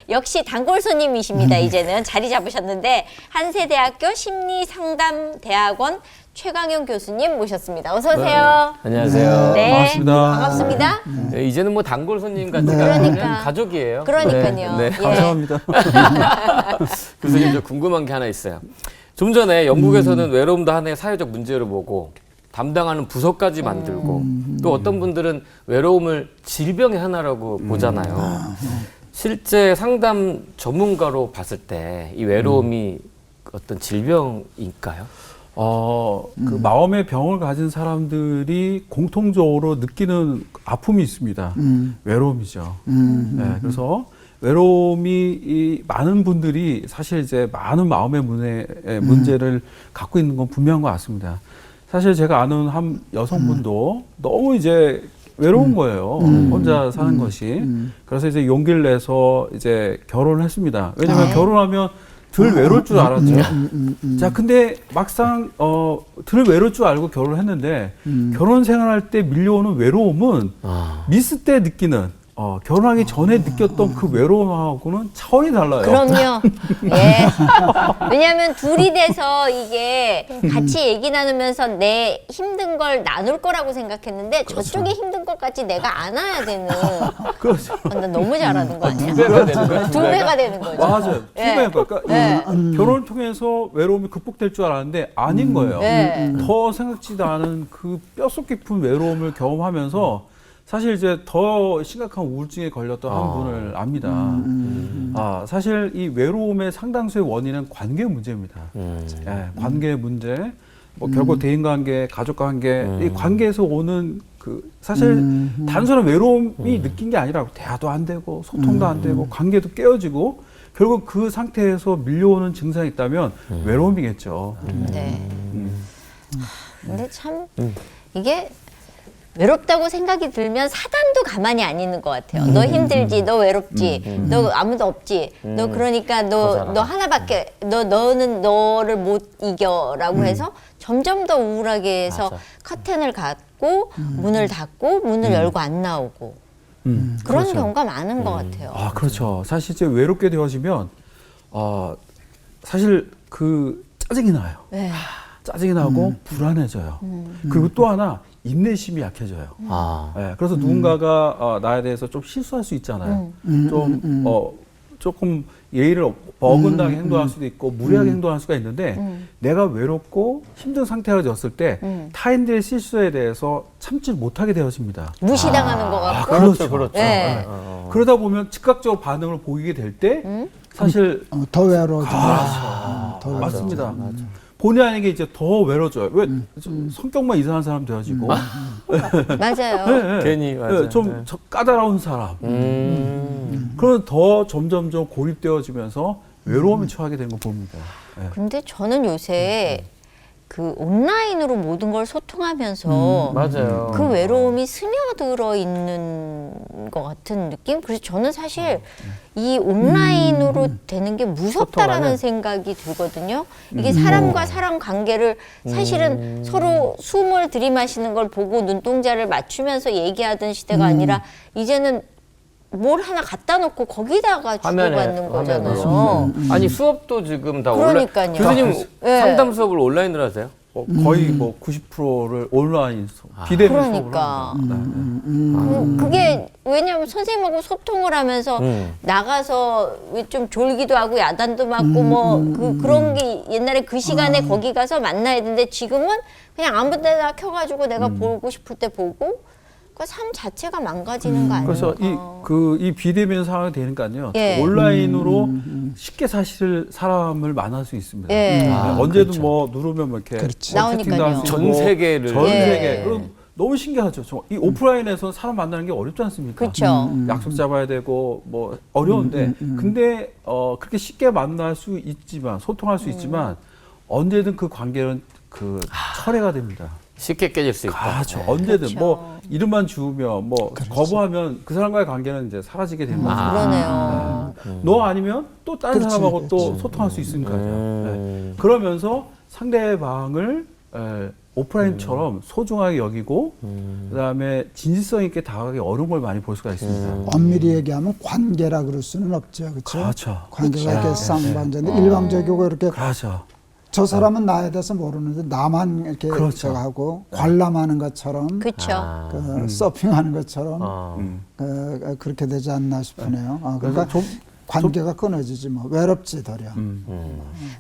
역시 단골 손님이십니다. 이제는 자리 잡으셨는데 한세대학교 심리상담대학원 최강영 교수님 모셨습니다. 어서 오세요. 네, 안녕하세요. 네, 반갑습니다. 반갑습니다. 네, 이제는 뭐 단골 손님 같지가 네. 않은 그러니까. 가족이에요. 그러니까요. 네. 예. 감사합니다. 교수님 저 궁금한 게 하나 있어요. 좀 전에 영국에서는 외로움도 하나의 사회적 문제로 보고 담당하는 부서까지 만들고 또 어떤 분들은 외로움을 질병의 하나라고 보잖아요. 실제 상담 전문가로 봤을 때 이 외로움이 어떤 질병일까요? 그 마음의 병을 가진 사람들이 공통적으로 느끼는 아픔이 있습니다. 외로움이죠. 네, 그래서 외로움이 이 많은 분들이 사실 이제 많은 마음의 문제를 갖고 있는 건 분명한 것 같습니다. 사실 제가 아는 한 여성분도 너무 이제 외로운 거예요. 혼자 사는 것이. 그래서 이제 용기를 내서 이제 결혼을 했습니다. 왜냐면 결혼하면 덜 외로울 줄 알았죠. 자, 근데 막상 덜 외로울 줄 알고 결혼을 했는데 결혼 생활할 때 밀려오는 외로움은 미스 때 느끼는 결혼하기 전에 느꼈던 그 외로움하고는 차원이 달라요. 그럼요. 예. 왜냐하면 둘이 돼서 이게 같이 얘기 나누면서 내 힘든 걸 나눌 거라고 생각했는데 저쪽이 힘든 것까지 내가 안아야 되는. 그렇죠. 나 너무 잘하는 거 아니야? 두 배가 되는 거예요? 두 배가 되는 거죠. 맞아요. 예. 투명한 거예요. 그러니까 네. 결혼을 통해서 외로움이 극복될 줄 알았는데 아닌 거예요. 네. 더 생각지도 않은 그 뼛속 깊은 외로움을 경험하면서 사실 이제 더 심각한 우울증에 걸렸던 한 분을 압니다. 사실 이 외로움의 상당수의 원인은 관계 문제입니다. 예, 관계 문제, 뭐 결국 대인관계, 가족관계, 이 관계에서 오는 그 사실 단순한 외로움이 느낀 게 아니라 대화도 안 되고 소통도 안 되고 관계도 깨어지고 결국 그 상태에서 밀려오는 증상이 있다면 외로움이겠죠. 네. 근데 참 이게 외롭다고 생각이 들면 사단도 가만히 안 있는 것 같아요. 너 힘들지, 너 외롭지, 너 아무도 없지, 너 그러니까 너 하나밖에, 너는 너를 못 이겨라고 해서 점점 더 우울하게 해서 맞아. 커튼을 닫고 문을 닫고 문을 열고 안 나오고 그런 그렇죠. 경우가 많은 것 같아요. 아, 그렇죠. 사실 이제 외롭게 되어지면, 사실 그 짜증이 나요. 네. 짜증이 나고 불안해져요. 그리고 또 하나, 인내심이 약해져요. 네, 그래서 누군가가 나에 대해서 좀 실수할 수 있잖아요. 조금 예의를 어긋나게 행동할 수도 있고 무례하게 행동할 수가 있는데 내가 외롭고 힘든 상태가 되었을 때 타인들의 실수에 대해서 참지 못하게 되어집니다. 무시당하는 것 같고. 그렇죠. 그렇죠. 네. 그러다 보면 즉각적으로 반응을 보이게 될 때 사실 더 외로워지고. 더 맞습니다. 본의 아니게 이제 더 외로워져요. 왜 성격만 이상한 사람 되어지고 맞아요. 네, 괜히 맞아요. 네, 좀 까다로운 사람. 그러면 더 점점점 고립되어지면서 외로움에 처하게 되는 거 봅니다. 네. 근데 저는 요새 그 온라인으로 모든 걸 소통하면서 맞아요. 그 외로움이 스며들어 있는 것 같은 느낌? 그래서 저는 사실 이 온라인으로 되는 게 무섭다라는 소통하는? 생각이 들거든요. 이게 사람과 사람 관계를 사실은 서로 숨을 들이마시는 걸 보고 눈동자를 맞추면서 얘기하던 시대가 아니라 이제는 뭘 하나 갖다 놓고 거기다가 주고받는 거잖아요. 아니 수업도 지금 다 그러니까요. 교수님 네. 상담 수업을 온라인으로 하세요? 거의 뭐 90%를 온라인 비대면 그러니까. 수업을 합니다. 그게 왜냐하면 선생님하고 소통을 하면서 나가서 왜 좀 졸기도 하고 야단도 맞고 뭐 그런 게 옛날에 그 시간에 거기 가서 만나야 되는데 지금은 그냥 아무 데나 켜가지고 내가 보고 싶을 때 보고 그 삶 자체가 망가지는 거 아니에요? 그래서 이 비대면 상황이 되니까요. 예. 온라인으로 쉽게 사실 사람을 만날 수 있습니다. 예. 네, 언제든 그렇죠. 뭐 누르면 뭐 이렇게 그렇지. 뭐 채팅도 할 나오니까요. 수 전 있고 세계를. 전 예. 세계. 그럼 너무 신기하죠. 이 오프라인에서 사람 만나는 게 어렵지 않습니까? 그렇죠. 약속 잡아야 되고 뭐 어려운데 근데 그렇게 쉽게 만날 수 있지만 소통할 수 있지만 언제든 그 관계는 그 철회가 됩니다. 쉽게 깨질 수 있다. 그렇죠. 언제든 그렇죠. 뭐 이름만 지우면 뭐 거부하면 그 사람과의 관계는 이제 사라지게 되는 거죠. 그러네요. 너 아니면 또 다른 그렇지, 사람하고 또 그렇지. 소통할 수 있으니까요. 네. 그러면서 상대방을 오프라인처럼 소중하게 여기고 그다음에 진실성 있게 다가가기 어려운 걸 많이 볼 수가 있습니다. 엄밀히 얘기하면 관계라 그럴 수는 없죠, 그렇죠? 그렇죠. 관계가 이렇게 쌍방전인데 일방적이고 이렇게 그렇죠. 저 사람은 나에 대해서 모르는데 나만 이렇게 그렇죠. 저거 하고 관람하는 것처럼 그렇죠. 그 서핑하는 것처럼 어. 그렇게 되지 않나 싶으네요. 그러니까 그래서 관계가 끊어지지 뭐 외롭지 더려.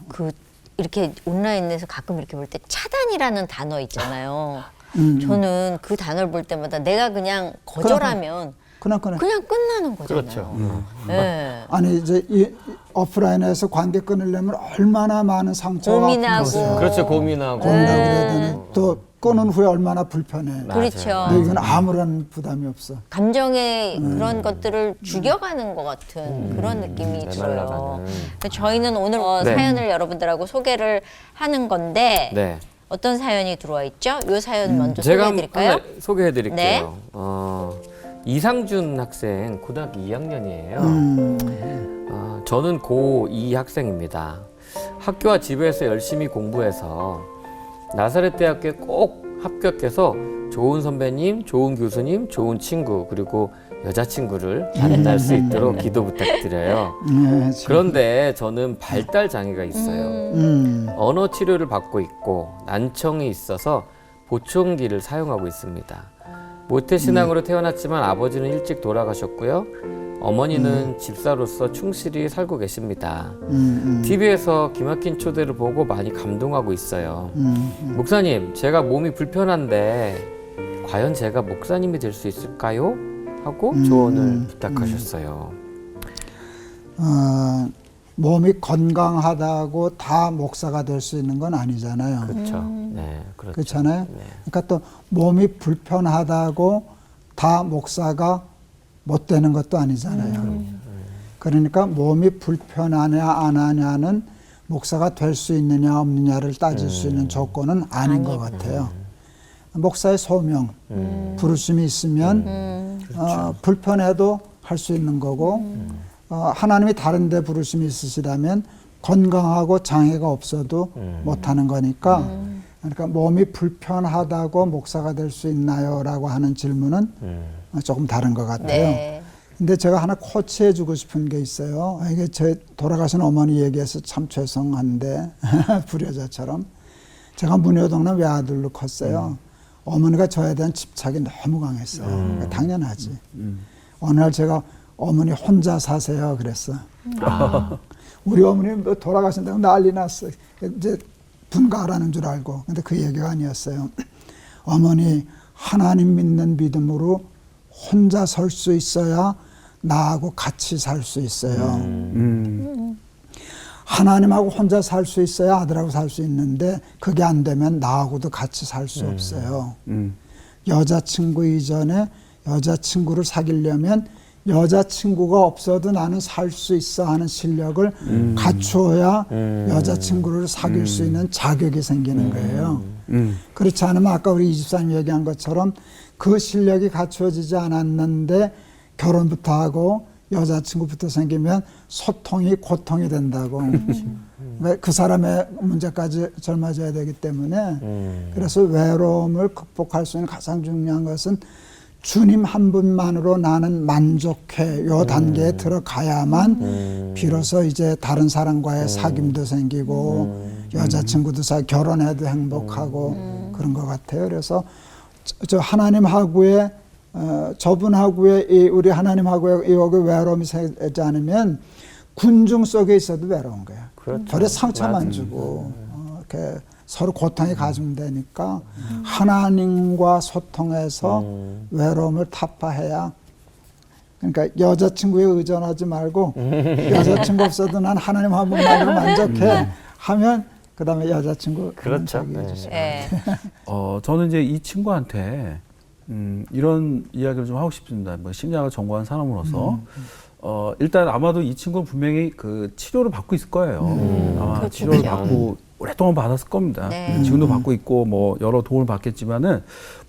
그 이렇게 온라인에서 가끔 이렇게 볼 때 차단이라는 단어 있잖아요. 음. 저는 그 단어를 볼 때마다 내가 그냥 거절하면 그냥 그냥 끝나는 거잖아요. 그렇죠. 네. 아니 이제 이 오프라인에서 관계 끊으려면 얼마나 많은 상처가 고민하고. 그렇죠. 고민하고. 고민하고 그래야 되는 또 끊은 후에 얼마나 불편해. 그렇죠. 근데 이건 아무런 부담이 없어. 감정의 그런 것들을 죽여가는 것 같은 그런 느낌이 들어요. 메말라가는. 그래서 저희는 오늘 네. 사연을 여러분들하고 소개를 하는 건데 네. 어떤 사연이 들어와 있죠? 이 사연 먼저 제가 소개해드릴까요? 하나 소개해드릴게요. 네. 이상준 학생 고등학교 2학년이에요. 저는 고2 학생입니다. 학교와 집에서 열심히 공부해서 나사렛 대학교에 꼭 합격해서 좋은 선배님, 좋은 교수님, 좋은 친구 그리고 여자친구를 만날 수 있도록 기도 부탁드려요. 그런데 저는 발달 장애가 있어요. 언어 치료를 받고 있고 난청이 있어서 보청기를 사용하고 있습니다. 모태신앙으로 태어났지만 아버지는 일찍 돌아가셨고요. 어머니는 집사로서 충실히 살고 계십니다. TV에서 기막힌 초대를 보고 많이 감동하고 있어요. 목사님, 제가 몸이 불편한데 과연 제가 목사님이 될 수 있을까요? 하고 조언을 부탁하셨어요. 몸이 건강하다고 다 목사가 될 수 있는 건 아니잖아요. 그렇죠. 네, 그렇죠. 그렇잖아요. 네. 그러니까 또 몸이 불편하다고 다 목사가 못 되는 것도 아니잖아요. 그러니까 몸이 불편하냐 안 하냐는 목사가 될 수 있느냐 없느냐를 따질 수 있는 조건은 아닌 것 같아요. 목사의 소명, 부르심이 있으면 불편해도 할 수 있는 거고 하나님이 다른 데 부르심이 있으시다면 건강하고 장애가 없어도 못하는 거니까 그러니까 몸이 불편하다고 목사가 될 수 있나요? 라고 하는 질문은 조금 다른 것 같아요. 네. 근데 제가 하나 코치해 주고 싶은 게 있어요. 이게 제 돌아가신 어머니 얘기해서 참 죄송한데 불효자처럼 제가 문효동네 외아들로 컸어요. 어머니가 저에 대한 집착이 너무 강했어요. 그러니까 당연하지. 어느 날 제가 어머니 혼자 사세요 그랬어. 우리 어머니 뭐 돌아가신다고 난리 났어. 이제 분가라는 줄 알고. 근데 그 얘기가 아니었어요. 어머니 하나님 믿는 믿음으로 혼자 설 수 있어야 나하고 같이 살 수 있어요. 하나님하고 혼자 살 수 있어야 아들하고 살 수 있는데 그게 안 되면 나하고도 같이 살 수 없어요. 여자친구 이전에 여자친구를 사귀려면 여자친구가 없어도 나는 살 수 있어 하는 실력을 갖추어야 여자친구를 사귈 수 있는 자격이 생기는 거예요. 그렇지 않으면 아까 우리 이 집사님 얘기한 것처럼 그 실력이 갖추어지지 않았는데 결혼부터 하고 여자친구부터 생기면 소통이 고통이 된다고. 그 사람의 문제까지 젊어져야 되기 때문에 그래서 외로움을 극복할 수 있는 가장 중요한 것은 주님 한 분만으로 나는 만족해 요 단계에 들어가야만 비로소 이제 다른 사람과의 사귐도 생기고 여자친구도 결혼해도 행복하고 그런 것 같아요. 그래서 저 하나님하고의 저분하고의 우리 하나님하고의 여기 외로움이 생기지 않으면 군중 속에 있어도 외로운 거야. 그렇죠. 별에 상처만 주고 이렇게 서로 고통이 가중되니까 하나님과 소통해서 외로움을 타파해야. 그러니까 여자친구에 의존하지 말고 여자친구 없어도 난 하나님 한 분만으로 만족해 하면 그다음에 여자친구 그렇죠. 해주세요. 네. 저는 이제 이 친구한테 이런 이야기를 좀 하고 싶습니다. 뭐 심리학을 전공한 사람으로서 일단 아마도 이 친구는 분명히 그 치료를 받고 있을 거예요. 아마 그렇겠죠. 치료를 받고 오랫동안 받았을 겁니다. 네. 지금도 받고 있고 뭐 여러 도움을 받겠지만은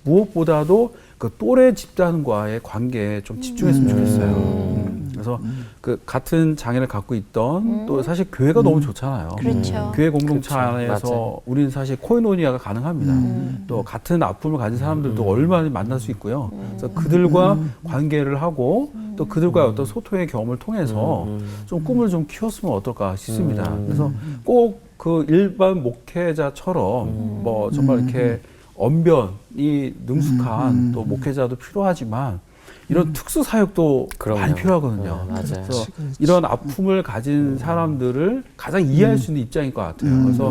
무엇보다도 그 또래 집단과의 관계에 좀 집중했으면 좋겠어요. 그래서 그래서 그 같은 장애를 갖고 있던 또 사실 교회가 너무 좋잖아요. 그렇죠. 교회 공동체 그렇죠. 안에서 맞아요. 우리는 사실 코이노니아가 가능합니다. 또 같은 아픔을 가진 사람들도 얼마나 만날 수 있고요. 그래서 그들과 관계를 하고 또 그들과 어떤 소통의 경험을 통해서 좀 꿈을 좀 키웠으면 어떨까 싶습니다. 그래서 꼭 그 일반 목회자처럼 뭐 정말 이렇게 언변이 능숙한 또 목회자도 필요하지만 이런 특수 사역도 그럼요. 많이 필요하거든요. 네, 맞아요. 그래서 이런 아픔을 가진 사람들을 가장 이해할 수 있는 입장인 것 같아요. 그래서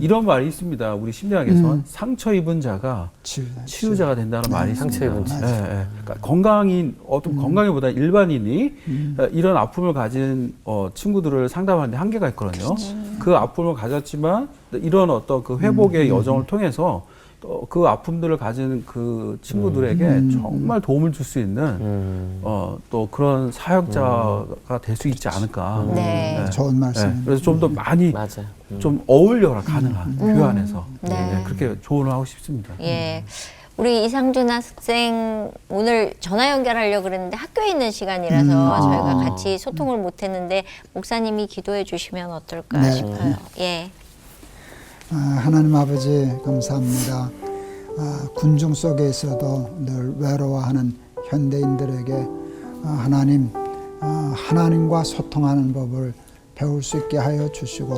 이런 말이 있습니다. 우리 심리학에서는 상처 입은 자가 치유자가 된다는 말이 상처 입은 있습니다. 그러니까 건강인 어떤 건강이보다 일반인이 이런 아픔을 가진 친구들을 상담하는데 한계가 있거든요. 그 아픔을 가졌지만 이런 어떤 그 회복의 여정을 통해서 또 그 아픔들을 가진 그 친구들에게 정말 도움을 줄 수 있는 또 그런 사역자가 될 수 있지 않을까. 네. 좋은 말씀입니다. 그래서 좀 더 많이 맞아요. 좀 어울려라 가능한 교회 안에서 네. 그렇게 조언을 하고 싶습니다. 예. 우리 이상준 학생 오늘 전화 연결하려고 그랬는데 학교에 있는 시간이라서 저희가 같이 소통을 못 했는데 목사님이 기도해 주시면 어떨까 네. 싶어요. 예. 하나님 아버지 감사합니다. 군중 속에 있어도 늘 외로워하는 현대인들에게 하나님과 소통하는 법을 배울 수 있게 하여 주시고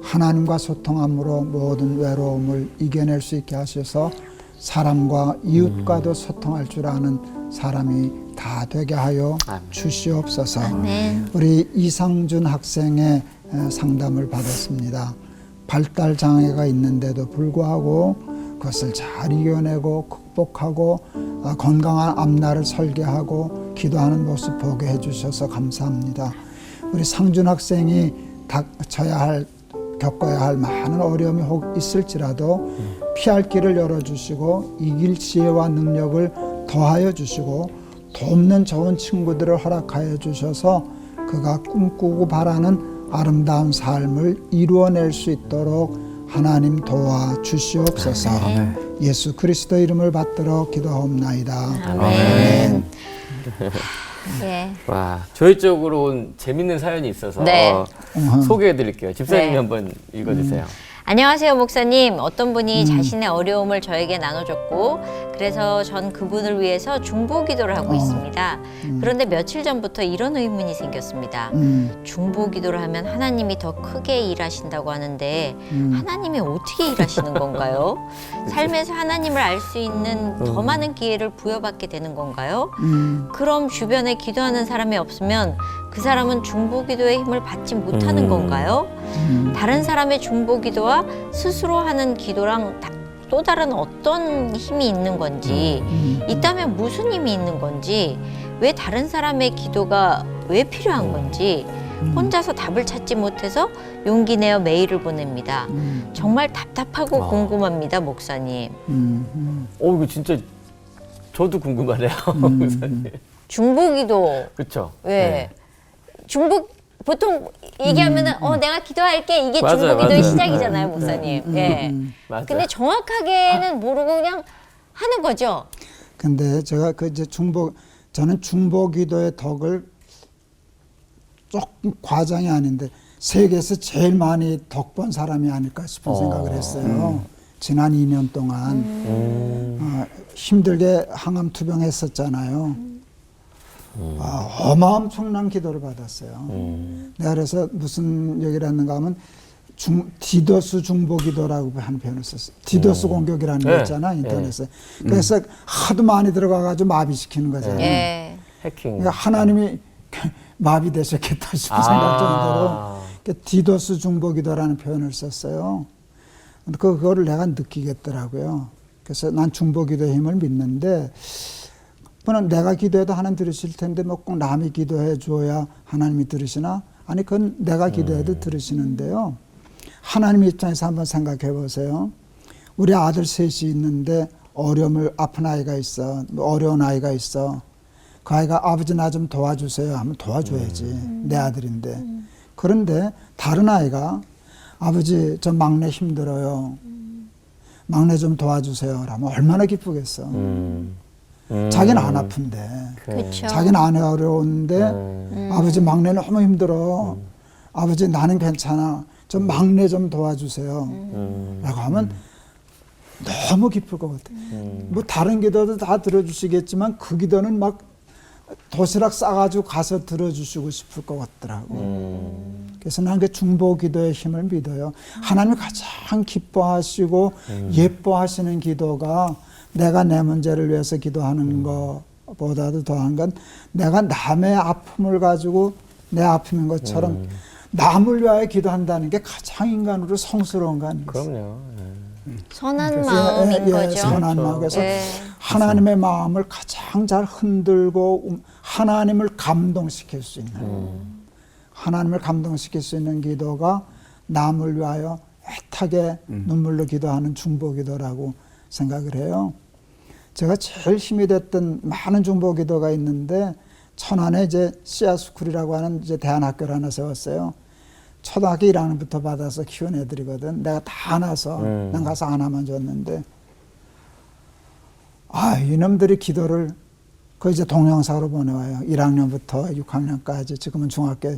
하나님과 소통함으로 모든 외로움을 이겨낼 수 있게 하셔서 사람과 이웃과도 소통할 줄 아는 사람이 다 되게 하여 주시옵소서. 아멘. 우리 이상준 학생의 상담을 받았습니다. 발달 장애가 있는데도 불구하고 그것을 잘 이겨내고 극복하고 건강한 앞날을 설계하고 기도하는 모습 보게 해주셔서 감사합니다. 우리 상준 학생이 겪어야 할 많은 어려움이 혹 있을지라도 피할 길을 열어주시고 이길 지혜와 능력을 더하여 주시고 돕는 좋은 친구들을 허락하여 주셔서 그가 꿈꾸고 바라는 아름다운 삶을 이루어낼 수 있도록 하나님 도와 주시옵소서. 예수 그리스도 이름을 받들어 기도하옵나이다. 아멘. 예. 와, 저희 쪽으로 온 재밌는 사연이 있어서 네. 소개해 드릴게요. 집사님이 네. 한번 읽어 주세요. 안녕하세요, 목사님. 어떤 분이 자신의 어려움을 저에게 나눠줬고, 그래서 전 그분을 위해서 중보 기도를 하고 있습니다. 그런데 며칠 전부터 이런 의문이 생겼습니다. 중보 기도를 하면 하나님이 더 크게 일하신다고 하는데, 하나님이 어떻게 일하시는 건가요? 삶에서 하나님을 알 수 있는 더 많은 기회를 부여받게 되는 건가요? 그럼 주변에 기도하는 사람이 없으면 그 사람은 중보 기도의 힘을 받지 못하는 건가요? 다른 사람의 중보 기도와 스스로 하는 기도랑 또 다른 어떤 힘이 있는 건지, 있다면 무슨 힘이 있는 건지, 왜 다른 사람의 기도가 왜 필요한 건지 혼자서 답을 찾지 못해서 용기 내어 메일을 보냅니다. 정말 답답하고 궁금합니다, 목사님. 이거 진짜 저도 궁금하네요, 목사님. 중보기도 그렇죠? 왜 중보 보통 얘기하면은 내가 기도할게 이게 맞아요, 중보기도의 맞아요. 시작이잖아요, 목사님. 예. 맞아요. 근데 정확하게는 모르고 그냥 하는 거죠. 근데 제가 저는 중보기도의 덕을 조금 과장이 아닌데 세계에서 제일 많이 덕 본 사람이 아닐까 싶은 생각을 했어요. 지난 2년 동안 힘들게 항암 투병했었잖아요. 어마어마한 기도를 받았어요. 내가 그래서 무슨 얘기를 했는가 하면 디도스 중보기도라고 하는 표현을 썼어요. 디도스 공격이라는 거 있잖아, 인터넷에. 그래서 하도 많이 들어가가지고 마비시키는 거잖아요. 예. 해킹. 그러니까 하나님이 마비되셨겠다 싶은 생각 정도로 디도스 중보기도라는 표현을 썼어요. 근데 그거를 내가 느끼겠더라고요. 그래서 난 중보기도의 힘을 믿는데 그건 내가 기도해도 하나님 들으실 텐데 뭐 꼭 남이 기도해 줘야 하나님이 들으시나? 아니 그건 내가 기도해도 들으시는데요. 하나님 입장에서 한번 생각해 보세요. 우리 아들 셋이 있는데 아픈 아이가 있어. 어려운 아이가 있어. 그 아이가 아버지 나 좀 도와주세요 하면 도와줘야지. 내 아들인데. 그런데 다른 아이가 아버지 저 막내 힘들어요. 막내 좀 도와주세요. 라면 얼마나 기쁘겠어. 자기는 안 아픈데. 그렇죠. 자기는 안 어려운데 아버지 막내 너무 힘들어. 아버지 나는 괜찮아. 좀 막내 좀 도와주세요. 라고 하면 너무 기쁠 것 같아요. 뭐 다른 기도도 다 들어주시겠지만 그 기도는 막 도시락 싸가지고 가서 들어주시고 싶을 것 같더라고. 그래서 나는 그 중보 기도의 힘을 믿어요. 하나님이 가장 기뻐하시고 예뻐하시는 기도가 내가 내 문제를 위해서 기도하는 것보다도 더한 건 내가 남의 아픔을 가지고 내 아픔인 것처럼 남을 위하여 기도한다는 게 가장 인간으로 성스러운 거 아니겠어요? 그럼요. 선한 마음인 거죠. 선한 마음. 그래서 예. 하나님의 마음을 가장 잘 흔들고 하나님을 감동시킬 수 있는 하나님을 감동시킬 수 있는 기도가 남을 위하여 애타게 눈물로 기도하는 중보 기도라고 생각을 해요. 제가 제일 힘이 됐던 많은 중보 기도가 있는데 천안에 이제 씨앗스쿨이라고 하는 이제 대안학교를 하나 세웠어요. 초등학교 1학년부터 받아서 키운 애들이거든. 내가 다 안아서 난 가서 안아만 줬는데 이놈들이 기도를 그 이제 동영상으로 보내와요. 1학년부터 6학년까지 지금은 중학교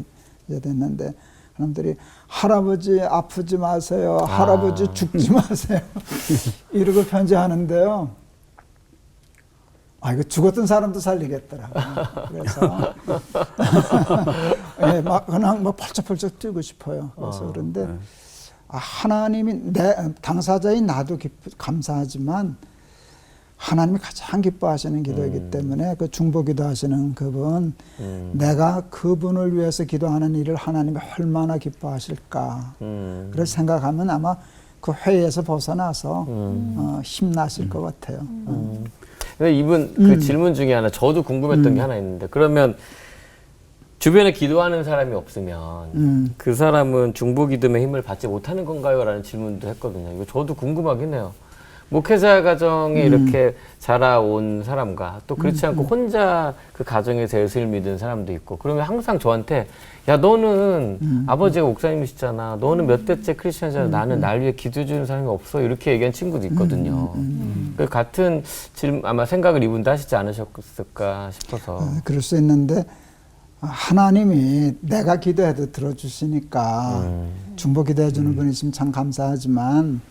이제 됐는데 사람들이 할아버지 아프지 마세요. 할아버지 죽지 마세요. 이러고 편지하는데요. 이거 죽었던 사람도 살리겠더라고요. 그래서 예, 그냥 펄쩍펄쩍 뛰고 싶어요. 그래서 그런데 하나님이 당사자인 나도 감사하지만 하나님이 가장 기뻐하시는 기도이기 때문에 그 중보 기도하시는 그분 내가 그분을 위해서 기도하는 일을 하나님이 얼마나 기뻐하실까 그걸 생각하면 아마 그 회의에서 벗어나서 힘나실 것 같아요. 근데 이분 그 질문 중에 하나 저도 궁금했던 게 하나 있는데 그러면 주변에 기도하는 사람이 없으면 그 사람은 중보 기도의 힘을 받지 못하는 건가요? 라는 질문도 했거든요. 이거 저도 궁금하긴 해요. 목회자 가정에 이렇게 자라온 사람과 또 그렇지 않고 혼자 그 가정에서 예수를 믿은 사람도 있고 그러면 항상 저한테 야 너는 아버지가 목사님이시잖아. 너는 몇 대째 크리스천이잖아. 나는 날 위해 기도해 주는 사람이 없어. 이렇게 얘기한 친구도 있거든요. 그 같은 질문 아마 생각을 이분도 하시지 않으셨을까 싶어서. 그럴 수 있는데 하나님이 내가 기도해도 들어주시니까 중보 기도해 주는 분이시면 참 감사하지만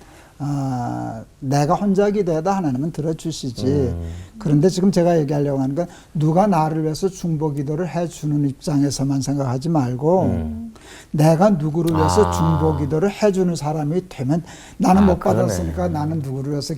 내가 혼자 기도해도 하나님은 들어주시지. 그런데 지금 제가 얘기하려고 하는 건 누가 나를 위해서 중보 기도를 해주는 입장에서만 생각하지 말고 내가 누구를 위해서 중보 기도를 해주는 사람이 되면 나는 못 받았으니까 나는 누구를 위해서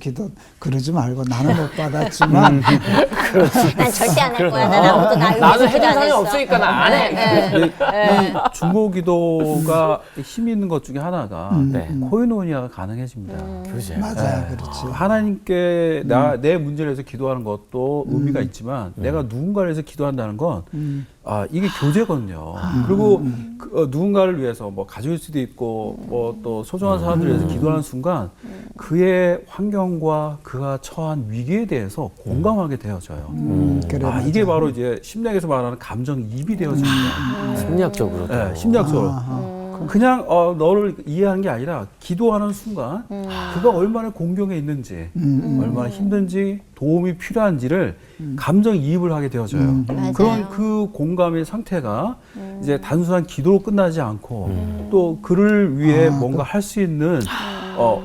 그러지 말고 나는 못 받았지만 난 절대 안 할 거야. 난 아무도 나 나는 위해서 기도 안 해준 사람이 했어. 없으니까 나 안 해. 이 중보 기도가 힘 있는 것 중에 하나가 네. 코이노니아가 가능해집니다. 그러지. 맞아요, 그렇지. 하나님께 내 문제를 위해서 기도하는 것도 의미가 있지만 내가 누군가를 위해서 기도한다는 건 이게 교제거든요. 그리고 누군가를 위해서 뭐 가족일 수도 있고 뭐 또 소중한 사람들을 위해서 기도하는 순간 그의 환경과 그가 처한 위기에 대해서 공감하게 되어져요. 그래, 이게 바로 이제 심리학에서 말하는 감정이입이 되어집니다. 심리학적으로. 네, 심리학적으로. 그냥 너를 이해하는 게 아니라 기도하는 순간 그가 얼마나 공경에 있는지 얼마나 힘든지 도움이 필요한지를 감정이입을 하게 되어져요. 맞아요. 그런 그 공감의 상태가 이제 단순한 기도로 끝나지 않고 또 그를 위해 뭔가 할 수 있는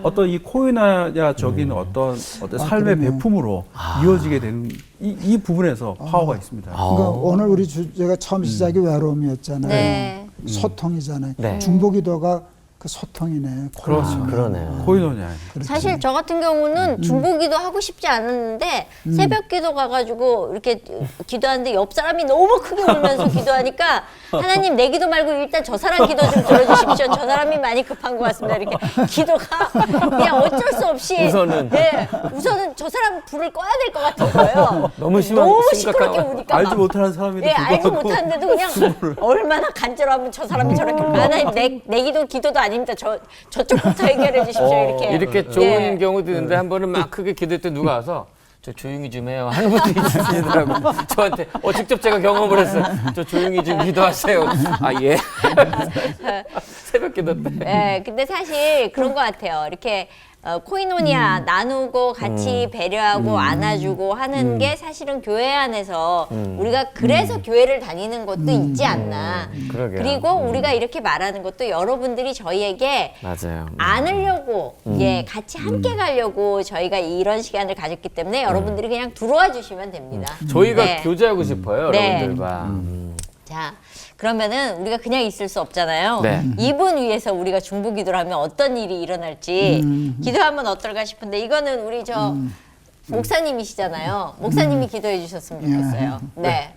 어떤 이 코이나야적인 어떤 삶의 그러네. 베품으로 이어지게 되는 이 부분에서 파워가 있습니다. 그러니까 오늘 우리 주제가 처음 시작이 외로움이었잖아요. 네. 소통이잖아요. 네. 중보기도가 그 소통이네. 그렇죠. 그러네. 코이노니아. 사실 저 같은 경우는 중보기도 하고 싶지 않았는데 새벽 기도 가가지고 이렇게 기도하는데 옆 사람이 너무 크게 울면서 기도하니까 하나님 내 기도 말고 일단 저 사람 기도 좀 들어주십시오. 저 사람이 많이 급한 것 같습니다. 이렇게 기도가 그냥 어쩔 수 없이 우선은. 네, 우선은 저 사람 불을 꺼야 될 것 같은 거예요. 너무 너무 심각한 시끄럽게 우니까 알지 막. 못하는 사람인데 예, 알지 불구하고 못하는데도 그냥 얼마나 간절하면 저 사람이 저렇게 하나님 내 기도도 아닙니다. 저쪽부터 해결해 주십시오. 이렇게 좋은 예. 경우도 있는데 한 번은 막 크게 기도할 때 누가 와서 저 조용히 좀 해요 하는 분도 있으시더라고요. 저한테 직접 제가 경험을 했어요. 저 조용히 좀 기도하세요. 예. 새벽 기도 때. 네, 근데 사실 그런 것 같아요. 이렇게 코이노니아 나누고 같이 배려하고 안아주고 하는 게 사실은 교회 안에서 우리가 그래서 교회를 다니는 것도 있지 않나. 그러게요. 그리고 우리가 이렇게 말하는 것도 여러분들이 저희에게 맞아요. 안으려고 예 같이 함께 가려고 저희가 이런 시간을 가졌기 때문에 여러분들이 그냥 들어와 주시면 됩니다. 저희가 네. 교제하고 싶어요, 네. 여러분들과. 자, 그러면은 우리가 그냥 있을 수 없잖아요. 네. 이분 위해서 우리가 중보기도를 하면 어떤 일이 일어날지 기도하면 어떨까 싶은데 이거는 우리 저 목사님이시잖아요. 목사님이 기도해 주셨으면 좋겠어요. 네.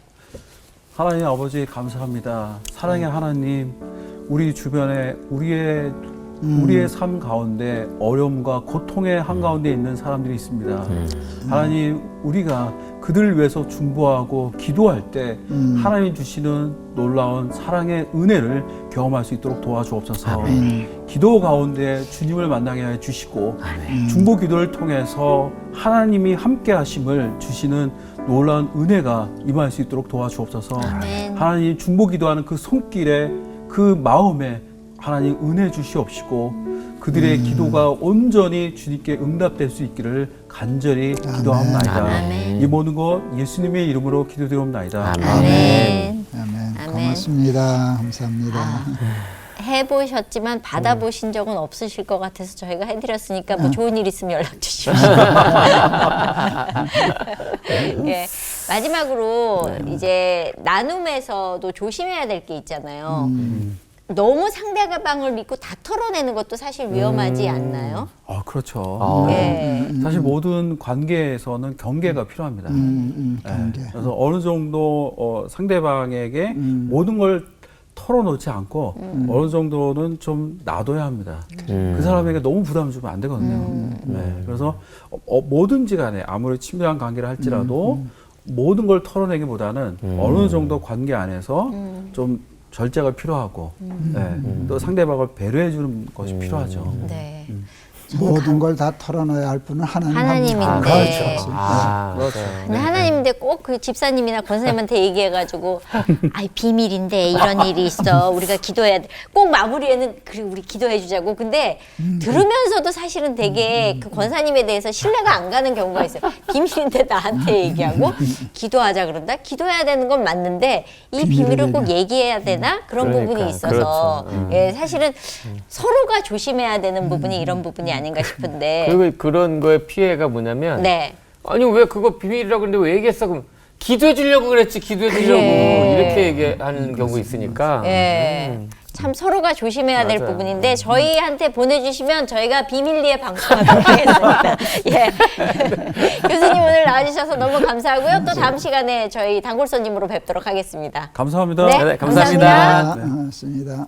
하나님 아버지 감사합니다. 사랑의 하나님, 우리 주변에 우리의 삶 가운데 어려움과 고통의 한가운데 있는 사람들이 있습니다. 하나님, 우리가 그들을 위해서 중보하고 기도할 때 하나님 주시는 놀라운 사랑의 은혜를 경험할 수 있도록 도와주옵소서. 기도 가운데 주님을 만나게 해 주시고 중보 기도를 통해서 하나님이 함께 하심을 주시는 놀라운 은혜가 임할 수 있도록 도와주옵소서. 아멘. 하나님 중보 기도하는 그 손길에 그 마음에 하나님 은혜 주시옵시고 그들의 기도가 온전히 주님께 응답될 수 있기를 간절히 기도합나이다. 아멘. 이 모든 것 예수님의 이름으로 기도드리옵나이다. 아멘. 아멘. 아멘. 고맙습니다. 감사합니다. 해보셨지만 받아보신 적은 없으실 것 같아서 저희가 해드렸으니까 뭐 좋은 일 있으면 연락 주십시오. 예. 마지막으로 이제 나눔에서도 조심해야 될 게 있잖아요. 너무 상대방을 믿고 다 털어내는 것도 사실 위험하지 않나요? 아, 그렇죠. 예. 사실 모든 관계에서는 경계가 필요합니다. 관계. 그래서 어느 정도 상대방에게 모든 걸 털어놓지 않고 어느 정도는 좀 놔둬야 합니다. 그 사람에게 너무 부담 주면 안 되거든요. 네, 그래서 뭐든지 간에 아무리 친밀한 관계를 할지라도 모든 걸 털어내기보다는 어느 정도 관계 안에서 좀 절제가 필요하고 네, 또 상대방을 배려해 주는 것이 필요하죠. 네. 모든 걸 다 털어놔야 할 분은 하나님인데. 한 분. 그렇죠. 그렇죠. 근데 하나님인데 꼭 그 집사님이나 권사님한테 얘기해가지고 아이 비밀인데 이런 일이 있어 우리가 기도해야 돼. 꼭 마무리에는 그래 우리 기도해주자고. 근데 들으면서도 사실은 되게 그 권사님에 대해서 신뢰가 안 가는 경우가 있어요. 비밀인데 나한테 얘기하고 기도하자 그런다. 기도해야 되는 건 맞는데 이 비밀을 꼭 얘기해야 되나 그런 그러니까, 부분이 있어서 그렇죠. 예, 사실은 서로가 조심해야 되는 부분이 이런 부분이 아닌가 싶은데. 그리고 그런 거의 피해가 뭐냐면 네. 아니 왜 그거 비밀이라고 그랬는데 왜 얘기했어? 그럼 기도해 주려고 그랬지. 기도해 주려고 그래. 이렇게 얘기하는 경우 있으니까. 예. 참 서로가 조심해야 될 맞아요. 부분인데 저희한테 보내주시면 저희가 비밀리에 방송하도록 하겠습니다. 예. 교수님 오늘 나와주셔서 너무 감사하고요. 또 다음 시간에 저희 단골손님으로 뵙도록 하겠습니다. 감사합니다. 네, 네, 감사합니다. 감사합니다. 고맙습니다.